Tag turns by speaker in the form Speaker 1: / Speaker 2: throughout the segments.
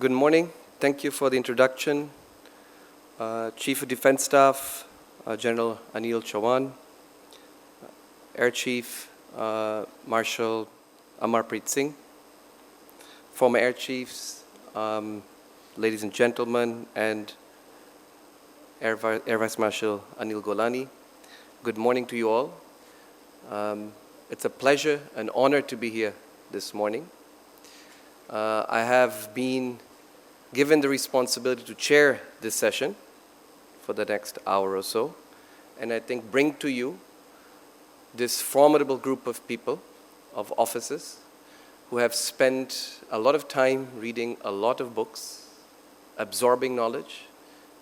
Speaker 1: Good morning. Thank you for the introduction. Chief of Defense Staff, General Anil Chauhan, Air Chief Marshal Amarpreet Singh, former Air Chiefs, ladies and gentlemen, and Air Vice Marshal Anil Golani. Good morning to you all. It's a pleasure and honor to be here this morning. I have been given the responsibility to chair this session for the next hour or so, and I think bring to you this formidable group of people, of officers, who have spent a lot of time reading a lot of books, absorbing knowledge,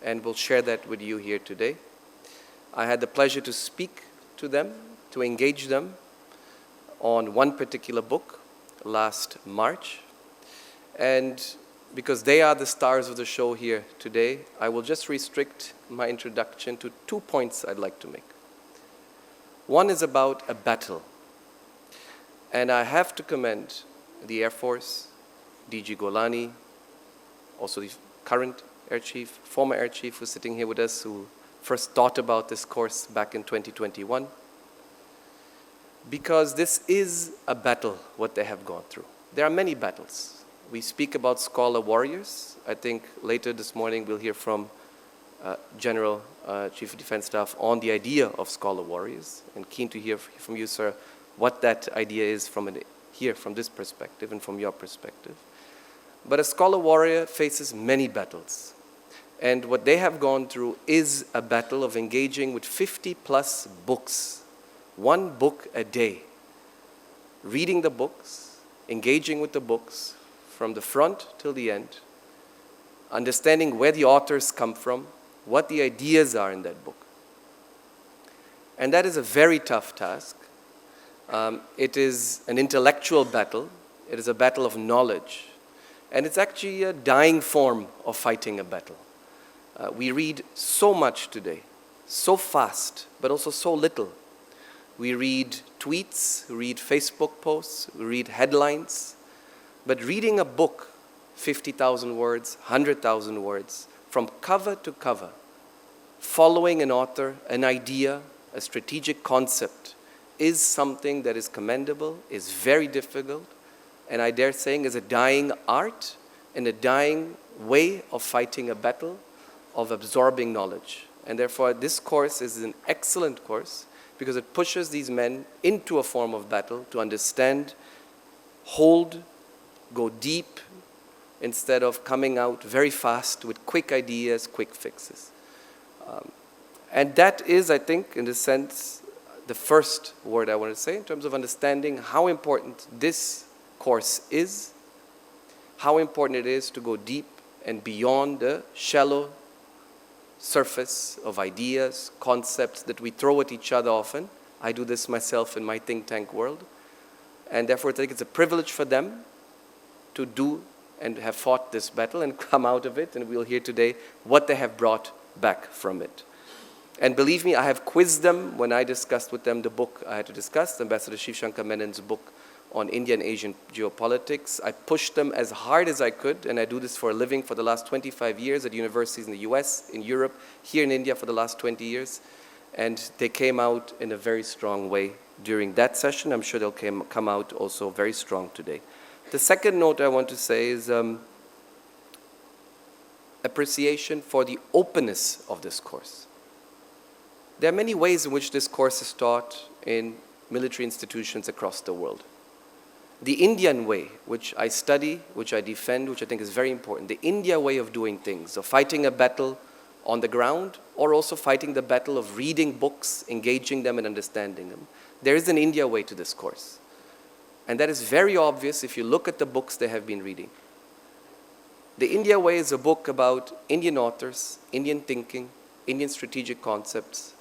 Speaker 1: and will share that with you here today. I had the pleasure to speak to them, to engage them on one particular book last March. And because they are the stars of the show here today, I will just restrict my introduction to 2 points I'd like to make. One is about a battle. And I have to commend the Air Force, DG Golani, also the current Air Chief, former Air Chief who's sitting here with us, who first thought about this course back in 2021. Because this is a battle, what they have gone through. There are many battles. We speak about scholar warriors. I think later this morning we'll hear from General Chief of Defense Staff on the idea of scholar warriors, and keen to hear from you, sir, what that idea is from this perspective and from your perspective. But a scholar warrior faces many battles. And what they have gone through is a battle of engaging with 50+ books, one book a day, reading the books, engaging with the books, from the front till the end, understanding where the authors come from, what the ideas are in that book. And that is a very tough task. It is an intellectual battle. It is a battle of knowledge. And it's actually a dying form of fighting a battle. We read so much today, so fast, but also so little. We read tweets, we read Facebook posts, we read headlines. But reading a book, 50,000 words, 100,000 words, from cover to cover, following an author, an idea, a strategic concept, is something that is commendable, is very difficult, and I dare saying is a dying art and a dying way of fighting a battle, of absorbing knowledge. And therefore, this course is an excellent course because it pushes these men into a form of battle to understand, hold, go deep, instead of coming out very fast with quick ideas, quick fixes. And that is, I think, in a sense, the first word I want to say in terms of understanding how important this course is, how important it is to go deep and beyond the shallow surface of ideas, concepts that we throw at each other often. I do this myself in my think tank world. And therefore, I think it's a privilege for them to do and have fought this battle and come out of it, and we'll hear today what they have brought back from it. And believe me, I have quizzed them when I discussed with them the book I had to discuss, Ambassador Shiv Shankar Menon's book on India and Asian geopolitics. I pushed them as hard as I could, and I do this for a living for the last 25 years at universities in the US, in Europe, here in India for the last 20 years, and they came out in a very strong way during that session. I'm sure they'll come out also very strong today. The second note I want to say is appreciation for the openness of this course. There are many ways in which this course is taught in military institutions across the world. The Indian way, which I study, which I defend, which I think is very important, the India way of doing things, of fighting a battle on the ground, or also fighting the battle of reading books, engaging them and understanding them. There is an India way to this course. And that is very obvious if you look at the books they have been reading. The India Way is a book about Indian authors, Indian thinking, Indian strategic concepts,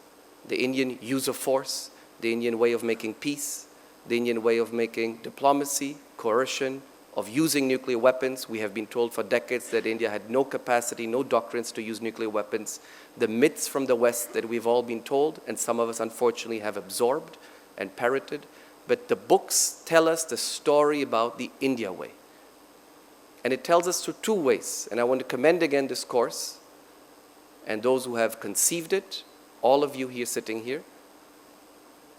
Speaker 1: the Indian use of force, the Indian way of making peace, the Indian way of making diplomacy, coercion, of using nuclear weapons. We have been told for decades that India had no capacity, no doctrines to use nuclear weapons. The myths from the West that we've all been told, and some of us unfortunately have absorbed and parroted. But the books tell us the story about the India way. And it tells us through two ways. And I want to commend again this course and those who have conceived it, all of you here sitting here,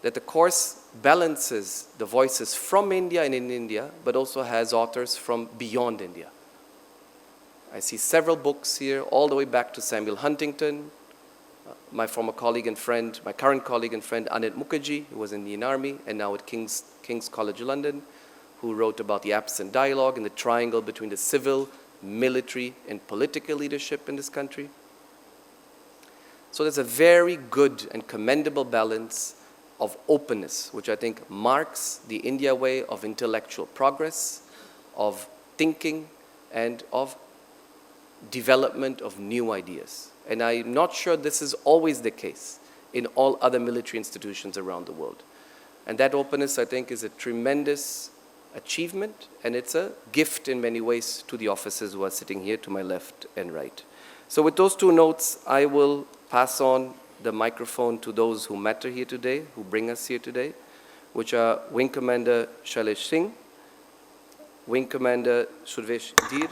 Speaker 1: that the course balances the voices from India and in India, but also has authors from beyond India. I see several books here, all the way back to Samuel Huntington, my former colleague and friend, my current colleague and friend, Anit Mukherjee, who was in the Indian Army and now at King's College London, who wrote about the absent dialogue and the triangle between the civil, military, and political leadership in this country. So there's a very good and commendable balance of openness, which I think marks the India way of intellectual progress, of thinking, and of development of new ideas. And I'm not sure this is always the case in all other military institutions around the world. And that openness, I think, is a tremendous achievement, and it's a gift in many ways to the officers who are sitting here to my left and right. So with those two notes, I will pass on the microphone to those who matter here today, who bring us here today, which are Wing Commander Shailesh Singh, Wing Commander Survesh Dhir,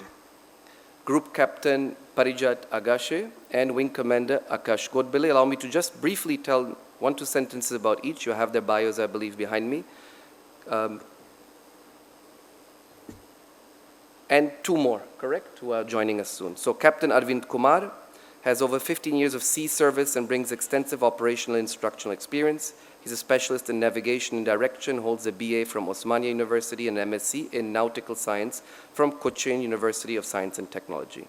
Speaker 1: Group Captain Parijat Agashe, and Wing Commander Akash Godbole. Allow me to just briefly tell 1-2 sentences about each. You have their bios, I believe, behind me. And two more, correct, who are joining us soon. So Captain Arvind Kumar has over 15 years of sea service and brings extensive operational and instructional experience. He's a specialist in navigation and direction, holds a BA from Osmania University and MSc in Nautical Science from Cochin University of Science and Technology.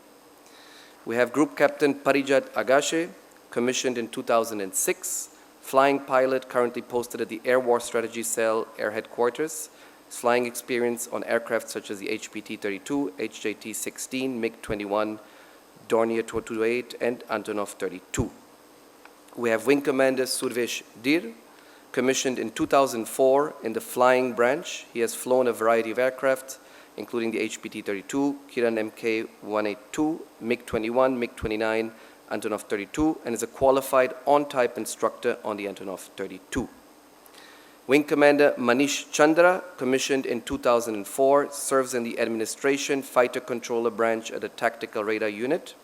Speaker 1: We have Group Captain Parijat Agashe, commissioned in 2006, flying pilot currently posted at the Air War Strategy Cell Air Headquarters. His flying experience on aircraft such as the HPT-32, HJT-16, MiG-21, Dornier 228, and Antonov 32. We have Wing Commander Survesh Dhir, commissioned in 2004 in the flying branch. He has flown a variety of aircraft, including the HPT-32, Kiran Mk-182, MiG-21, MiG-29, Antonov 32, and is a qualified on-type instructor on the Antonov 32. Wing Commander Manish Chandra, commissioned in 2004, serves in the Administration Fighter Controller Branch at the Tactical Radar Unit.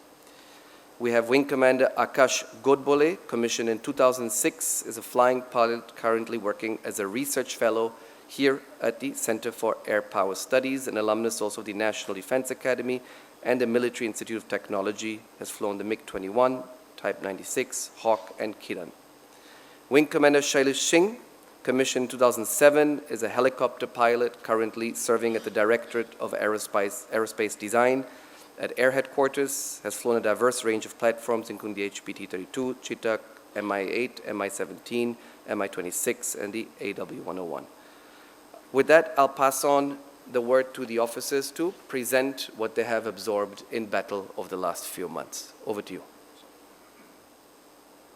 Speaker 1: We have Wing Commander Akash Godbole, commissioned in 2006, is a flying pilot currently working as a research fellow here at the Center for Air Power Studies, an alumnus also of the National Defense Academy and the Military Institute of Technology, has flown the MiG-21, Type 96, Hawk, and Kiran. Wing Commander Shailesh Singh, commissioned in 2007, is a helicopter pilot currently serving at the Directorate of Aerospace Design at Air Headquarters, has flown a diverse range of platforms including the HPT-32, Chetak, Mi-8, Mi-17, Mi-26, and the AW-101. With that, I'll pass on the word to the officers to present what they have absorbed in battle over the last few months. Over to you.